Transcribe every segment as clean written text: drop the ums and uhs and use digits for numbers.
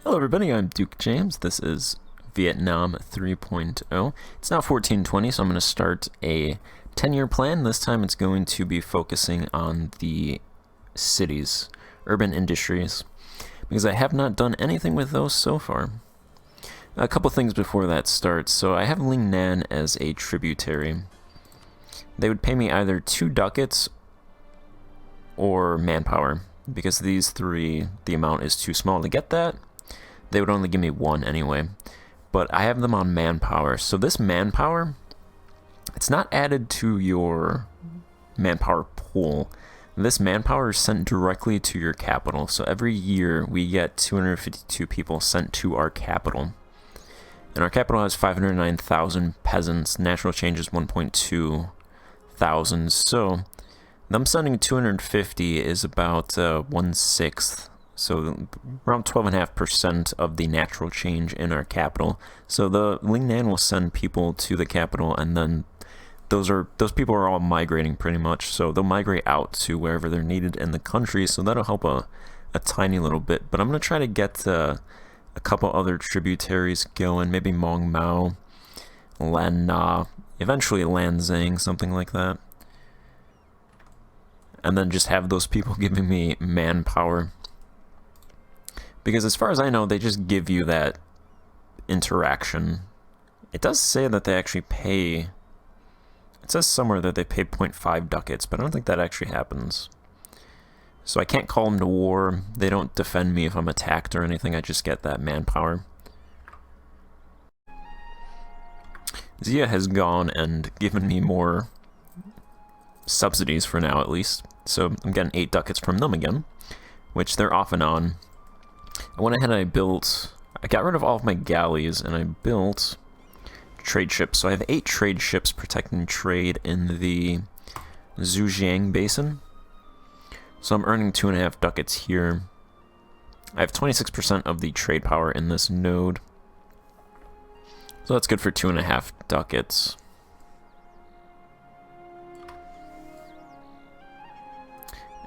Hello everybody, I'm Duke James. This is Vietnam 3.0. It's now 1420, so I'm going to start a 10-year plan. This time it's going to be focusing on the cities, urban industries, because I have not done anything with those so far. A couple things before that starts. So I have Linh Nan as a tributary. They would pay me either 2 ducats or manpower, because these three, the amount is too small to get that. They would only give me 1 anyway. But I have them on manpower. So this manpower, it's not added to your manpower pool. This manpower is sent directly to your capital. So every year we get 252 people sent to our capital. And our capital has 509,000 peasants. Natural change is 1.2 thousand. So them sending 250 is about 1/6. So around 12.5% of the natural change in our capital. So the Linh Nan will send people to the capital, and then those people are all migrating pretty much. So they'll migrate out to wherever they're needed in the country. So that'll help a tiny little bit. But I'm gonna try to get a couple other tributaries going. Maybe Mong Mao, Lan Na, eventually Lan Xang, something like that. And then just have those people giving me manpower. Because as far as I know, they just give you that interaction. It does say that they actually pay... It says somewhere that they pay 0.5 ducats, but I don't think that actually happens. So I can't call them to war. They don't defend me if I'm attacked or anything. I just get that manpower. Zia has gone and given me more subsidies for now, at least. So I'm getting 8 ducats from them again, which they're off and on. I went ahead and I got rid of all of my galleys, and I built trade ships. So I have 8 trade ships protecting trade in the Zhujiang Basin. So I'm earning 2.5 ducats here. I have 26% of the trade power in this node. So that's good for 2.5 ducats.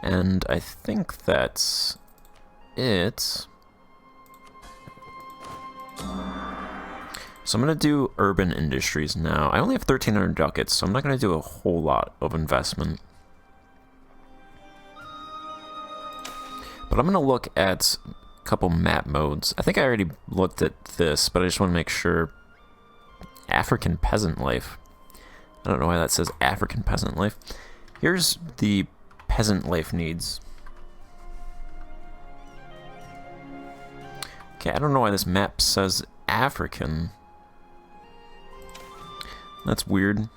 And I think that's it. So I'm going to do urban industries now. I only have 1,300 ducats, so I'm not going to do a whole lot of investment. But I'm going to look at a couple map modes. I think I already looked at this, but I just want to make sure. African peasant life. I don't know why that says African peasant life. Here's the peasant life needs. Okay, I don't know why this map says African. That's weird.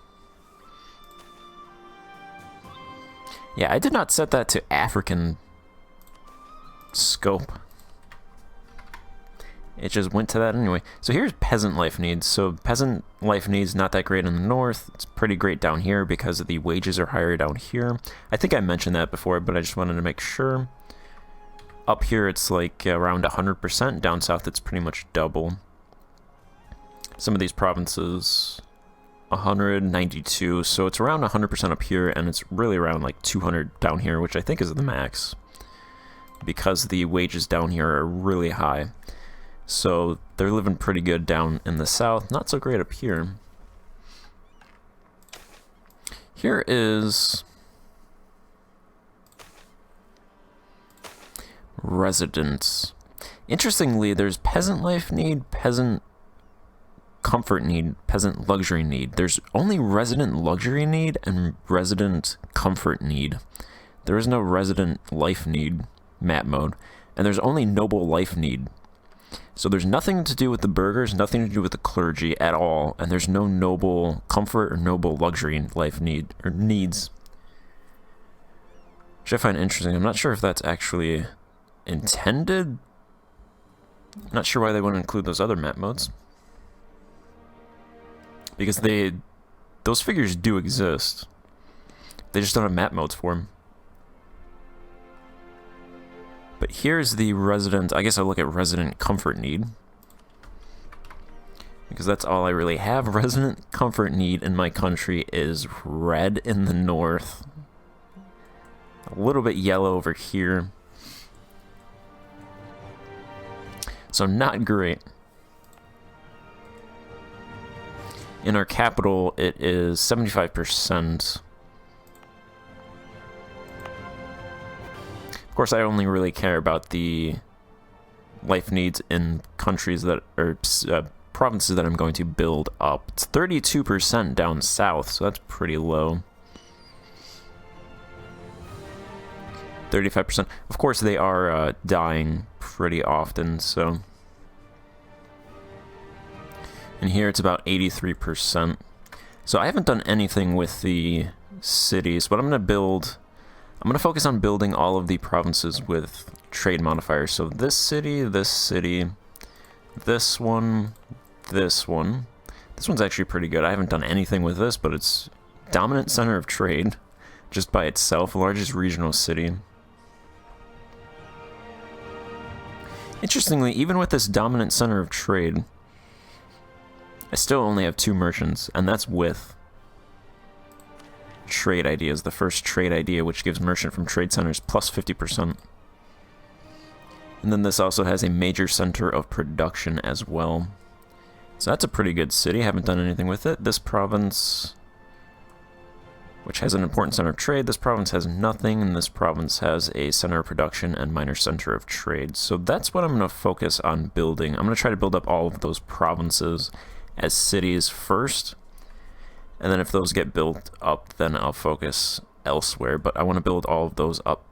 Yeah, I did not set that to African scope. It just went to that anyway. So here's peasant life needs. So peasant life needs not that great in the north. It's pretty great down here because the wages are higher down here. I think I mentioned that before, but I just wanted to make sure. Up here it's like around 100%. Down south it's pretty much double. Some of these provinces 192. So it's around 100% up here, and it's really around like 200 down here, which I think is the max. Because the wages down here are really high. So they're living pretty good down in the south, not so great up here. Here is residents. Interestingly, there's peasant life need, peasant comfort need, peasant luxury need. There's only resident luxury need and resident comfort need. There is no resident life need map mode, and there's only noble life need. So there's nothing to do with the burghers, nothing to do with the clergy at all, and there's no noble comfort or noble luxury life need or needs. Which I find interesting. I'm not sure if that's actually intended. I'm not sure why they wouldn't include those other map modes. Because those figures do exist. They just don't have map modes for them. But here's the resident, I guess I'll look at resident comfort need. Because that's all I really have. Resident comfort need in my country is red in the north. A little bit yellow over here. So not great. In our capital, it is 75%. Of course, I only really care about the life needs in countries that are provinces that I'm going to build up. It's 32% down south, so that's pretty low. 35%. Of course, they are dying pretty often, so. And here it's about 83%. So I haven't done anything with the cities, but I'm going to focus on building all of the provinces with trade modifiers. So this city, this one, this one. This one's actually pretty good. I haven't done anything with this, but it's dominant center of trade just by itself, largest regional city. Interestingly, even with this dominant center of trade, I still only have 2 merchants, and that's with trade ideas. The first trade idea, which gives merchant from trade centers plus 50%. And then this also has a major center of production as well. So that's a pretty good city. I haven't done anything with it. This province, which has an important center of trade, this province has nothing, and this province has a center of production and minor center of trade. So that's what I'm going to focus on building. I'm going to try to build up all of those provinces as cities first, and then if those get built up, then I'll focus elsewhere, but I want to build all of those up.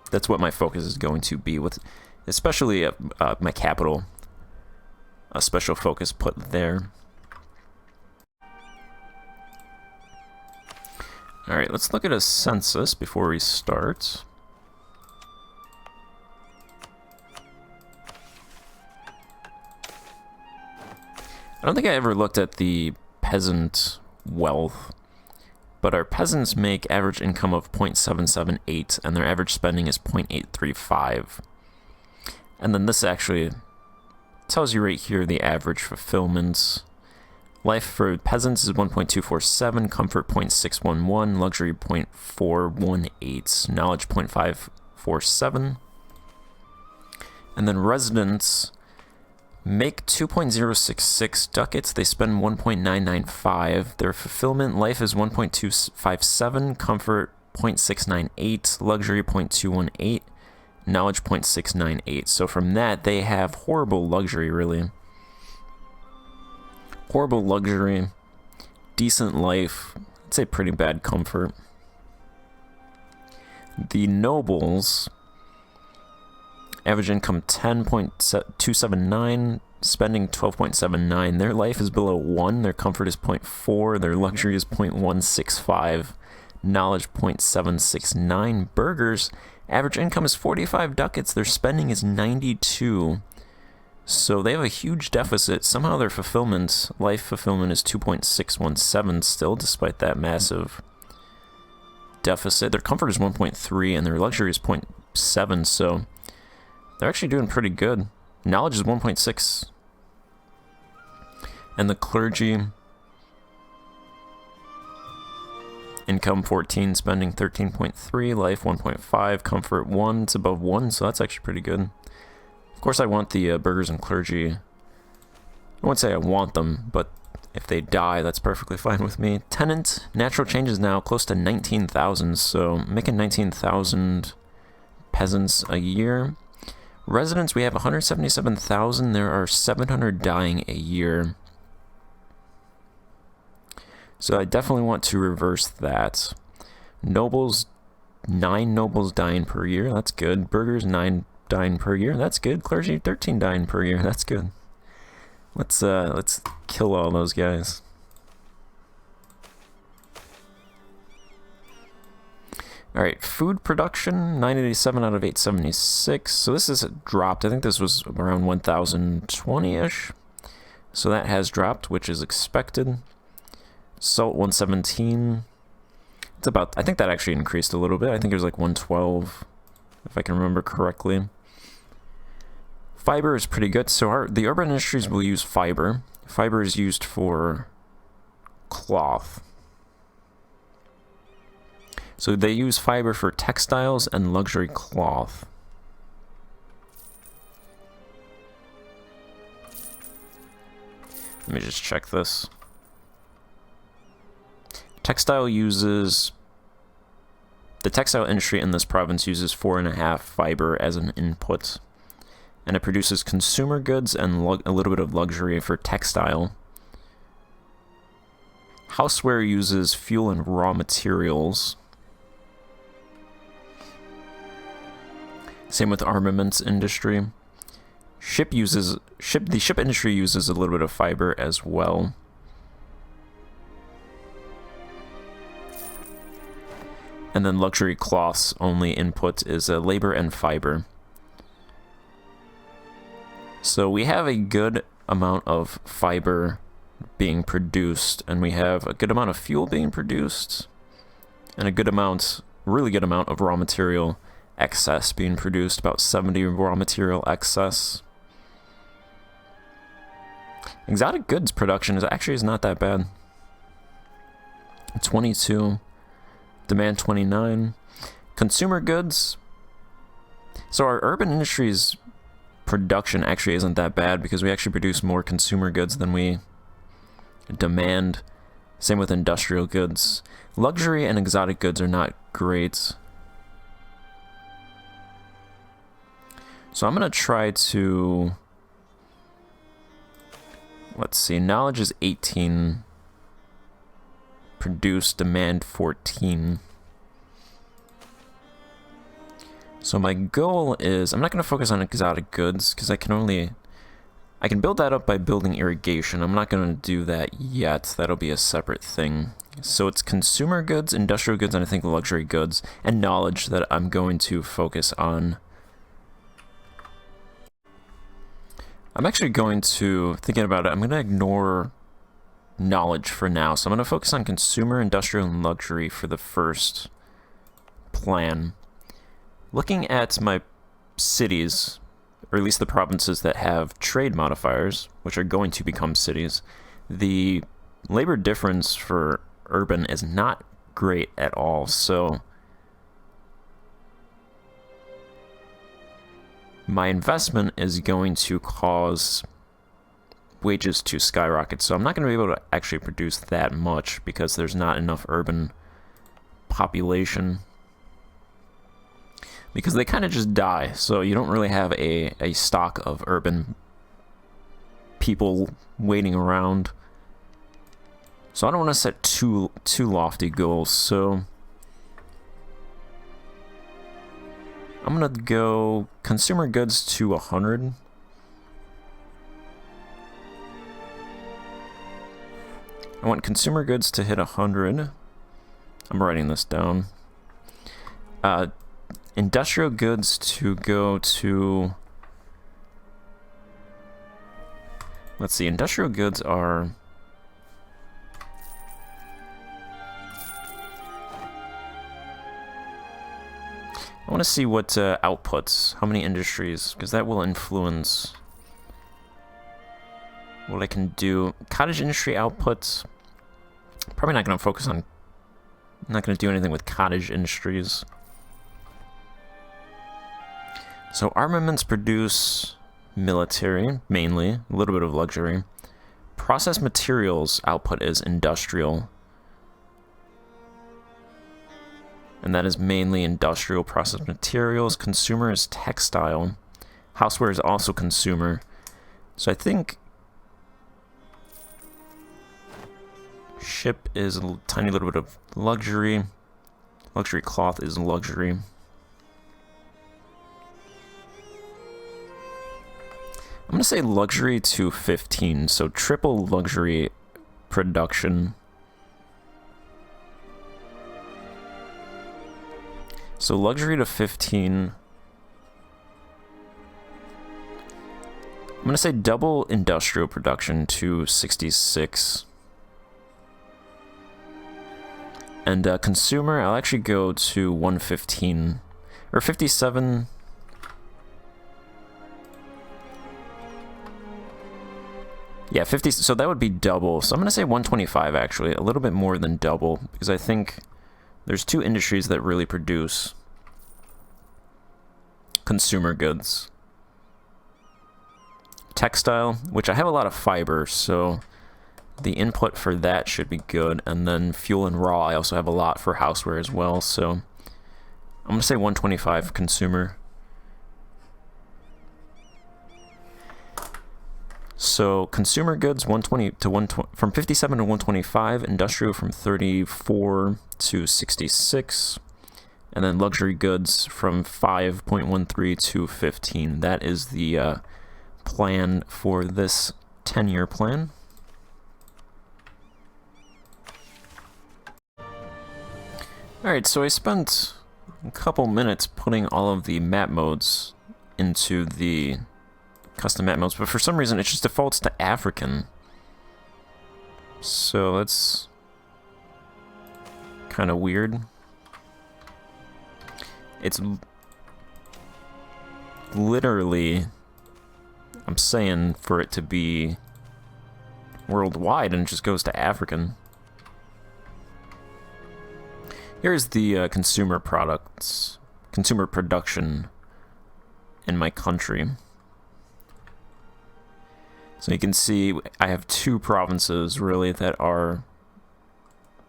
That's what my focus is going to be, with especially my capital, a special focus put there. Alright, let's look at a census before we start. I don't think I ever looked at the peasant wealth, but our peasants make average income of 0.778, and their average spending is 0.835. And then this actually tells you right here the average fulfillments. Life for peasants is 1.247, comfort 0.611, luxury 0.418, knowledge 0.547. And then residents make 2.066 ducats, they spend 1.995. Their fulfillment life is 1.257, comfort 0.698, luxury 0.218, knowledge 0.698. So from that, they have horrible luxury, really. Horrible luxury, decent life, I'd say pretty bad comfort. The nobles, average income 10.279, spending 12.79. Their life is below 1, their comfort is 0.4, their luxury is 0.165, knowledge 0.769. Burghers, average income is 45 ducats, their spending is 92. So they have a huge deficit. Somehow their fulfillment, life fulfillment, is 2.617 still, despite that massive deficit. Their comfort is 1.3 and their luxury is 0.7, so they're actually doing pretty good. Knowledge is 1.6. And the clergy, income 14, spending 13.3, life 1.5, comfort 1. It's above 1, so that's actually pretty good. Of course, I want the burghers and clergy. I won't say I want them, but if they die, that's perfectly fine with me. Tenant, natural change is now close to 19,000, so making 19,000 peasants a year. Residents, we have 177,000. There are 700 dying a year. So I definitely want to reverse that. Nobles, 9 nobles dying per year. That's good. Burghers, 9 dying per year. That's good. Clergy, 13 dying per year. That's good. Let's kill all those guys. Alright, food production, 987 out of 876. So this is dropped. I think this was around 1,020-ish. So that has dropped, which is expected. Salt, 117. It's about, I think that actually increased a little bit. I think it was like 112, if I can remember correctly. Fiber is pretty good. So the urban industries will use fiber. Fiber is used for cloth. So they use fiber for textiles and luxury cloth. Let me just check this. Textile uses... The textile industry in this province uses 4.5 fiber as an input. And it produces consumer goods and a little bit of luxury for textile. Houseware uses fuel and raw materials. Same with armaments industry. The ship industry uses a little bit of fiber as well. And then luxury cloths only input is labor and fiber. So we have a good amount of fiber being produced, and we have a good amount of fuel being produced, and a good amount, really good amount of raw material excess being produced, about 70 raw material excess. Exotic goods production is not that bad. 22. Demand 29. Consumer goods. So our urban industries production actually isn't that bad because we actually produce more consumer goods than we demand. Same with industrial goods. Luxury and exotic goods are not great. So I'm going to try to... Let's see. Knowledge is 18. Produce, demand 14. So my goal is, I'm not going to focus on exotic goods because I can build that up by building irrigation. I'm not going to do that yet. That'll be a separate thing. So it's consumer goods, industrial goods, and I think luxury goods, and knowledge that I'm going to focus on. I'm actually going to, thinking about it, I'm going to ignore knowledge for now. So I'm going to focus on consumer, industrial, and luxury for the first plan. Looking at my cities, or at least the provinces that have trade modifiers, which are going to become cities, the labor difference for urban is not great at all. So my investment is going to cause wages to skyrocket. So I'm not going to be able to actually produce that much because there's not enough urban population. Because they kind of just die, so you don't really have a stock of urban people waiting around. So I don't want to set too lofty goals, so I'm going to go consumer goods to 100. I want consumer goods to hit 100. I'm writing this down. Industrial goods to go to... Let's see, industrial goods are... I want to see what outputs, how many industries, because that will influence what I can do. Cottage industry outputs, probably not going to focus on, I'm not going to do anything with cottage industries. So armaments produce military, mainly, a little bit of luxury. Processed materials output is industrial. And that is mainly industrial processed materials. Consumer is textile. Houseware is also consumer. So I think ship is a tiny little bit of luxury. Luxury cloth is luxury. I'm going to say luxury to 15, so triple luxury production. So luxury to 15. I'm going to say double industrial production to 66. And consumer, I'll actually go to 115. Or 57... Yeah, 50, so that would be double. So I'm going to say 125, actually. A little bit more than double, because I think there's two industries that really produce consumer goods. Textile, which I have a lot of fiber, so the input for that should be good, and then fuel and raw, I also have a lot for houseware as well, so I'm going to say 125 consumer. So consumer goods 120 to 120, from 57 to 125, industrial from 34 to 66, and then luxury goods from 5.13 to 15. That is the plan for this 10-year plan. Alright, so I spent a couple minutes putting all of the map modes into the custom map modes, but for some reason it just defaults to African. So that's kind of weird. It's literally, I'm saying for it to be worldwide, and it just goes to African. Here's the consumer products, consumer production in my country. So you can see I have 2 provinces really that are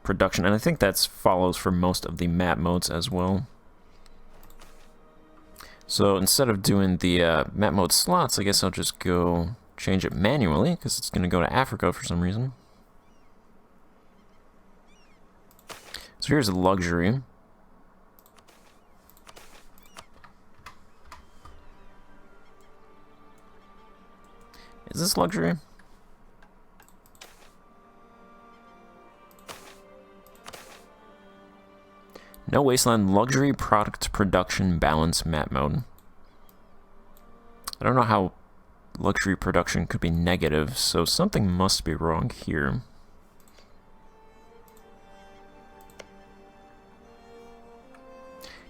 production, and I think that follows for most of the map modes as well. So instead of doing the map mode slots, I guess I'll just go change it manually because it's going to go to Africa for some reason. So here's luxury. Is this luxury? No wasteland, luxury product production balance map mode. I don't know how luxury production could be negative, so something must be wrong here.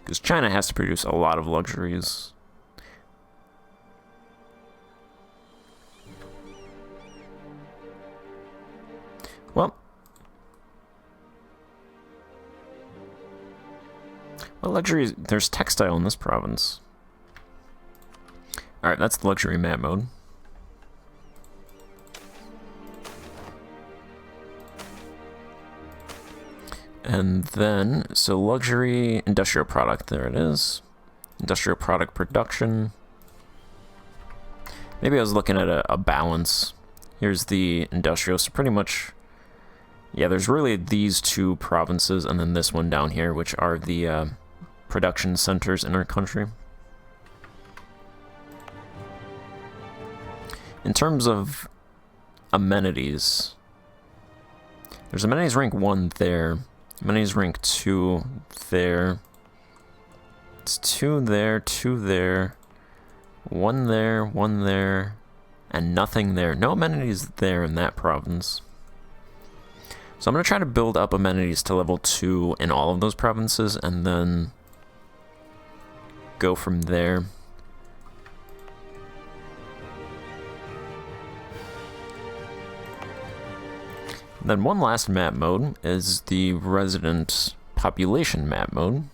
Because China has to produce a lot of luxuries. Well, luxury, there's textile in this province. Alright, that's the luxury map mode. And then, so luxury, industrial product, there it is. Industrial product production. Maybe I was looking at a balance. Here's the industrial, so pretty much, yeah, there's really these 2 provinces and then this one down here, which are the production centers in our country. In terms of amenities, there's amenities rank 1 there. Amenities rank 2 there. It's 2 there, 2 there, 1 there, 1 there, and nothing there. No amenities there in that province. So I'm going to try to build up amenities to level 2 in all of those provinces, and then go from there. Then one last map mode is the resident population map mode.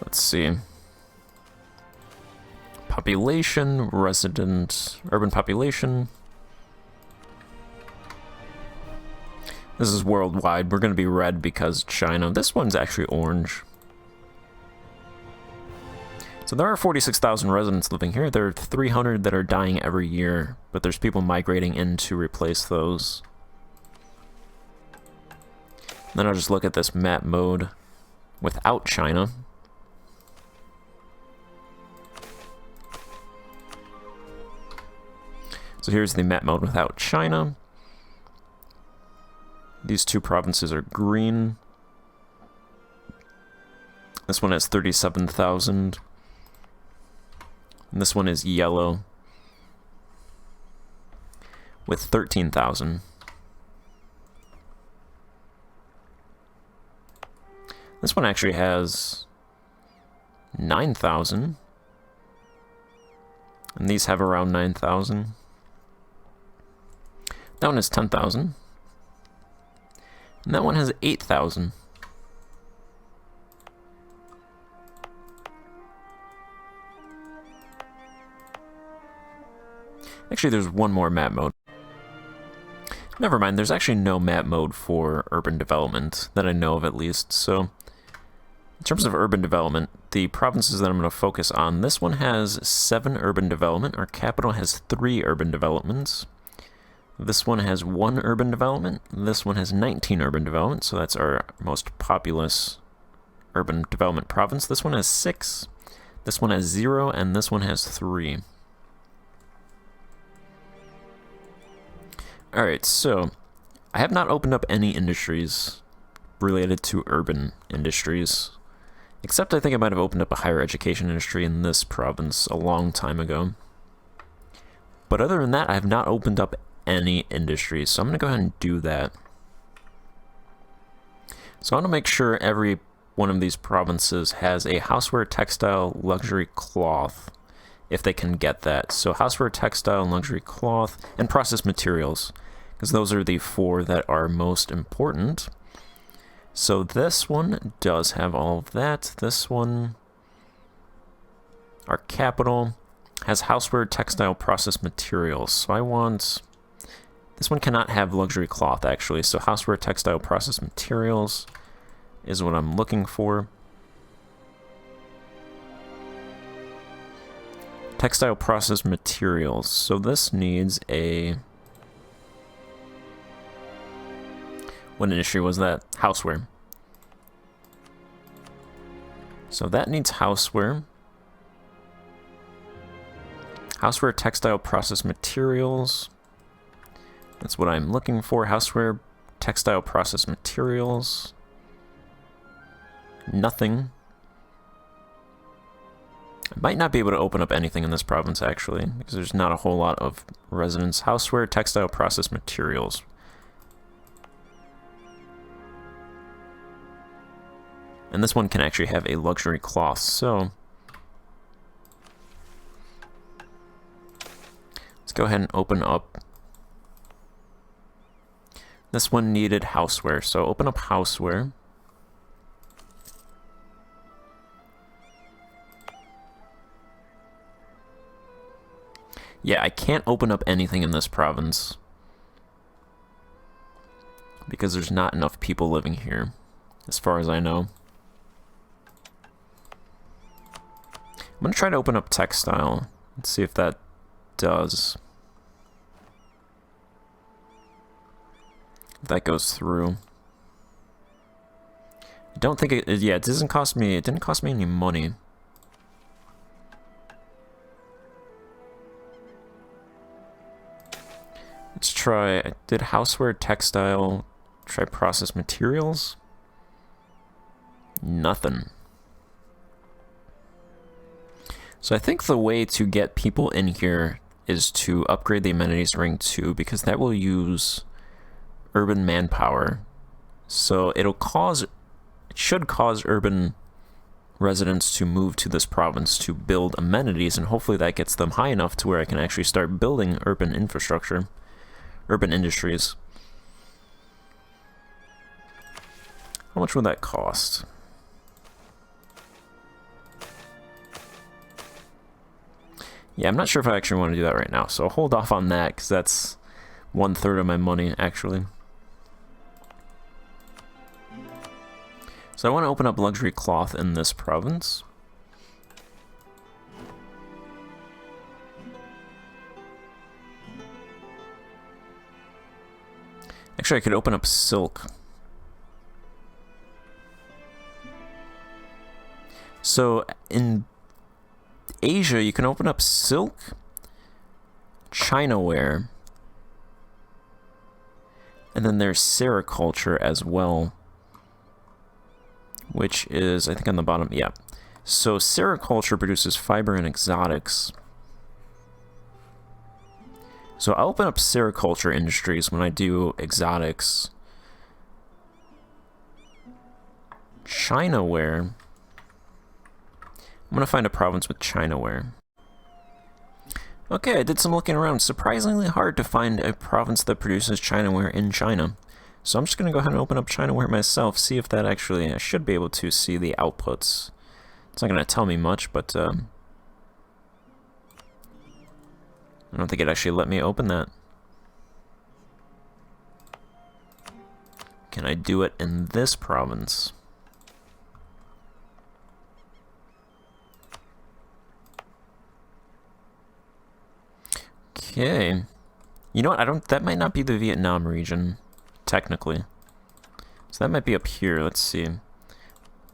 Let's see. Population, resident, urban population. This is worldwide. We're going to be red because China. This one's actually orange. So there are 46,000 residents living here. There are 300 that are dying every year, but there's people migrating in to replace those. Then I'll just look at this map mode without China. So here's the map mode without China. These 2 provinces are green. This one has 37,000. And this one is yellow with 13,000. This one actually has 9,000. And these have around 9,000. That one has 10,000. And that one has 8,000. Actually, there's one more map mode. Never mind, there's actually no map mode for urban development, that I know of at least, so... In terms of urban development, the provinces that I'm going to focus on, this one has 7 urban development, our capital has 3 urban developments. This one has 1 urban development, this one has 19 urban development, so that's our most populous urban development province. This one has 6, this one has 0, and this one has 3. Alright, so I have not opened up any industries related to urban industries, except I think I might have opened up a higher education industry in this province a long time ago. But other than that, I have not opened up any industries, so I'm going to go ahead and do that. So I want to make sure every one of these provinces has a houseware, textile, luxury, cloth, if they can get that. So houseware, textile, luxury, cloth, and processed materials, because those are the 4 that are most important. So this one does have all of that. This one, our capital, has houseware, textile, processed materials. So I want... This one cannot have luxury cloth, actually. So houseware, textile, processed materials is what I'm looking for. Textile processed materials. So this needs a... What industry was that? Houseware. So that needs houseware. Houseware, textile, processed materials. That's what I'm looking for. Houseware, textile, processed materials. Nothing. I might not be able to open up anything in this province, actually, because there's not a whole lot of residents. Houseware, textile, processed materials. And this one can actually have a luxury cloth, so... Let's go ahead and open up... This one needed houseware, so open up houseware. Yeah, I can't open up anything in this province because there's not enough people living here, as far as I know. I'm going to try to open up textile. Let's see if that does. If that goes through. I don't think it... Yeah, it didn't cost me any money. Let's try... I did houseware, textile, try processed materials. Nothing. So I think the way to get people in here is to upgrade the amenities ring 2, because that will use urban manpower. So it should cause urban residents to move to this province to build amenities, and hopefully that gets them high enough to where I can actually start building urban infrastructure, urban industries. How much would that cost? Yeah, I'm not sure if I actually want to do that right now, so I'll hold off on that, because that's 1/3 of my money, actually. So I want to open up luxury cloth in this province. Actually, I could open up silk. So in Asia, you can open up silk, Chinaware, and then there's sericulture as well, which is, I think, on the bottom. Yeah. So sericulture produces fiber and exotics. So I'll open up sericulture industries when I do exotics. Chinaware. I'm going to find a province with Chinaware. Okay, I did some looking around. Surprisingly hard to find a province that produces Chinaware in China. So I'm just going to go ahead and open up Chinaware myself, see if that actually... I should be able to see the outputs. It's not going to tell me much, but... I don't think it actually let me open that. Can I do it in this province? Okay. You know what? That might not be the Vietnam region, technically. So that might be up here. Let's see.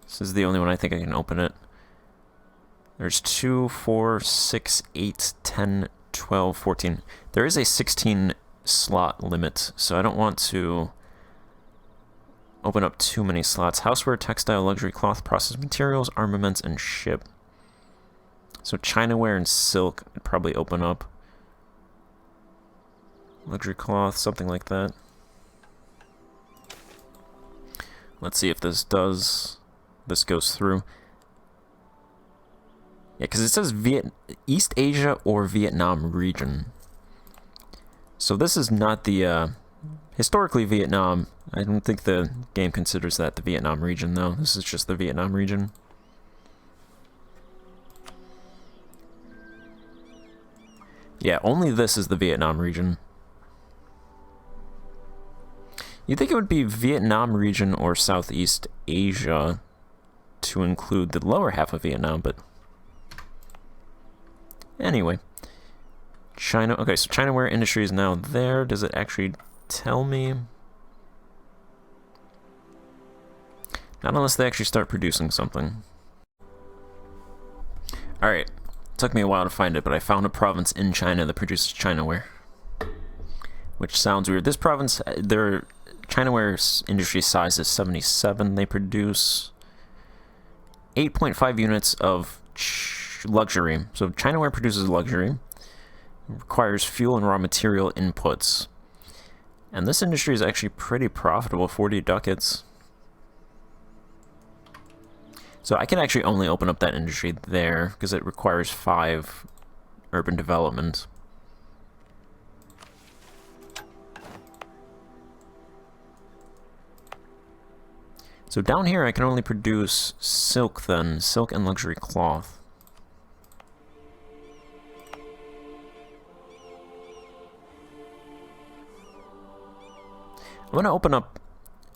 This is the only one I think I can open it. There's 2, 4, 6, 8, 10, 12, 14. There is a 16 slot limit, so I don't want to open up too many slots. Houseware, textile, luxury, cloth, processed materials, armaments, and ship. So Chinaware and silk I'd probably open up. Luxury cloth, something like that. Let's see if this goes through. Yeah, because it says East Asia or Vietnam region. So this is not the, historically Vietnam. I don't think the game considers that the Vietnam region, though. This is just the Vietnam region. Yeah, only this is the Vietnam region. You'd think it would be Vietnam region or Southeast Asia to include the lower half of Vietnam, but anyway. China, okay, so Chinaware industry is now there. Does it actually tell me? Not unless they actually start producing something. Alright, took me a while to find it, but I found a province in China that produces Chinaware. Which sounds weird. This province, their Chinaware industry size is 77. They produce 8.5 units of luxury. So Chinaware produces luxury. It requires fuel and raw material inputs. And this industry is actually pretty profitable, 40 ducats. So I can actually only open up that industry there because it requires 5 urban development. So down here I can only produce silk then, silk and luxury cloth. I'm going to open up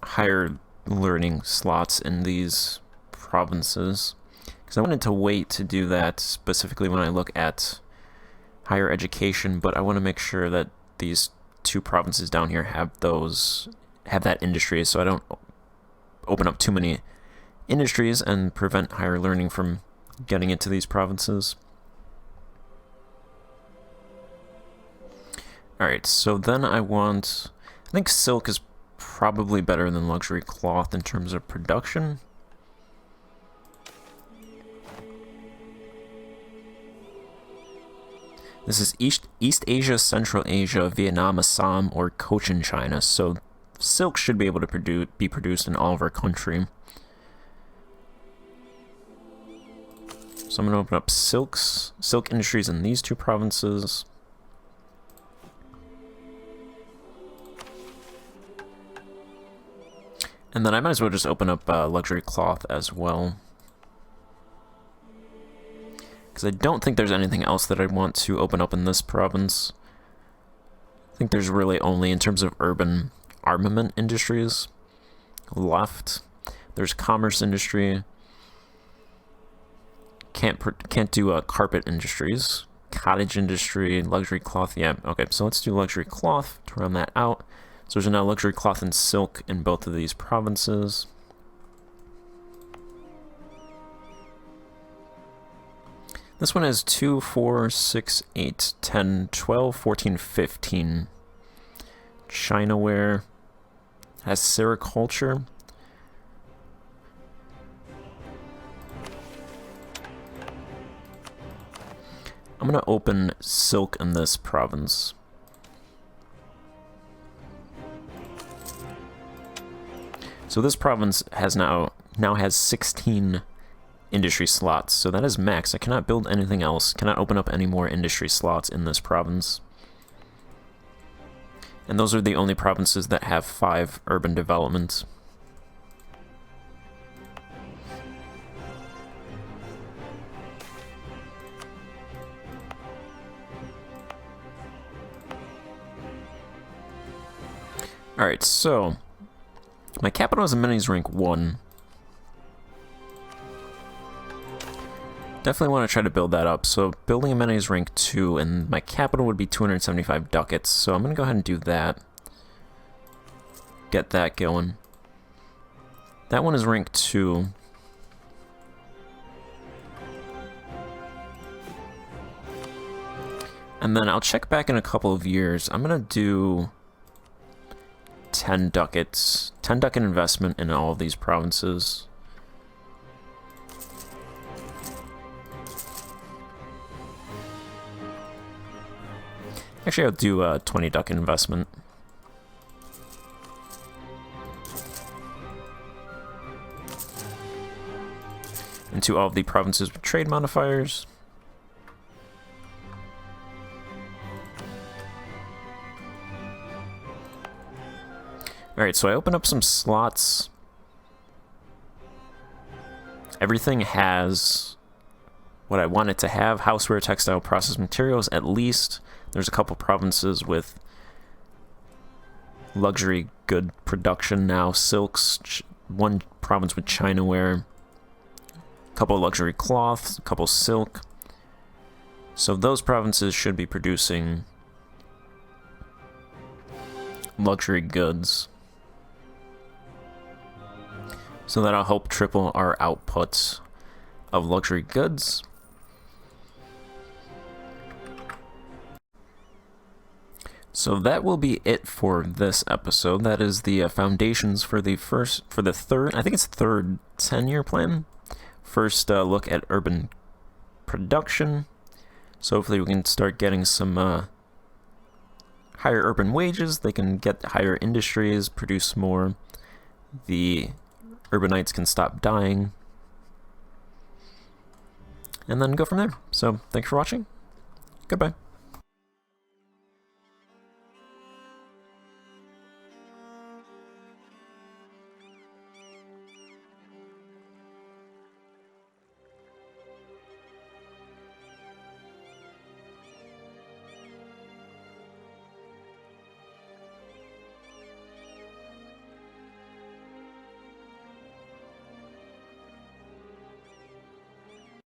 higher learning slots in these provinces, because I wanted to wait to do that specifically when I look at higher education, but I want to make sure that these 2 provinces down here have that industry, so I don't open up too many industries and prevent higher learning from getting into these provinces. Alright, so then I think silk is probably better than luxury cloth in terms of production. This is East Asia, Central Asia, Vietnam, Assam, or Cochin China, so silk should be able to be produced in all of our country. So I'm going to open up silk industries in these 2 provinces. And then I might as well just open up luxury cloth as well. Because I don't think there's anything else that I want to open up in this province. I think there's really only, in terms of urban armament industries left. There's commerce industry. Can't do carpet industries. Cottage industry, luxury cloth. Yeah, okay, so let's do luxury cloth to round that out. So there's now luxury cloth and silk in both of these provinces. This one has 2, 4, 6, 8, 10, 12, 14, 15. Chinaware. Has sericulture. I'm going to open silk in this province. So this province has now has 16 industry slots, so that is max. I cannot build anything else, cannot open up any more industry slots in this province. And those are the only provinces that have 5 urban developments. Alright, so my capital is amenities rank 1. Definitely want to try to build that up. So building amenities rank 2, and my capital would be 275 ducats. So I'm going to go ahead and do that. Get that going. That one is rank 2. And then I'll check back in a couple of years. I'm going to do 10 ducats. 10 ducat investment in all of these provinces. Actually, I'll do 20 ducat investment. Into all of the provinces with trade modifiers. Alright, so I open up some slots. Everything has what I want it to have. Houseware, textile, processed materials, at least. There's a couple provinces with luxury good production now. Silks, one province with Chinaware. A couple luxury cloths, a couple silk. So those provinces should be producing luxury goods. So that'll help triple our output of luxury goods. So that will be it for this episode. That is the foundations for the third, I think it's third 10-year plan. First look at urban production. So hopefully we can start getting some higher urban wages. They can get higher industries, produce more. The urbanites can stop dying. And then go from there. So thanks for watching. Goodbye.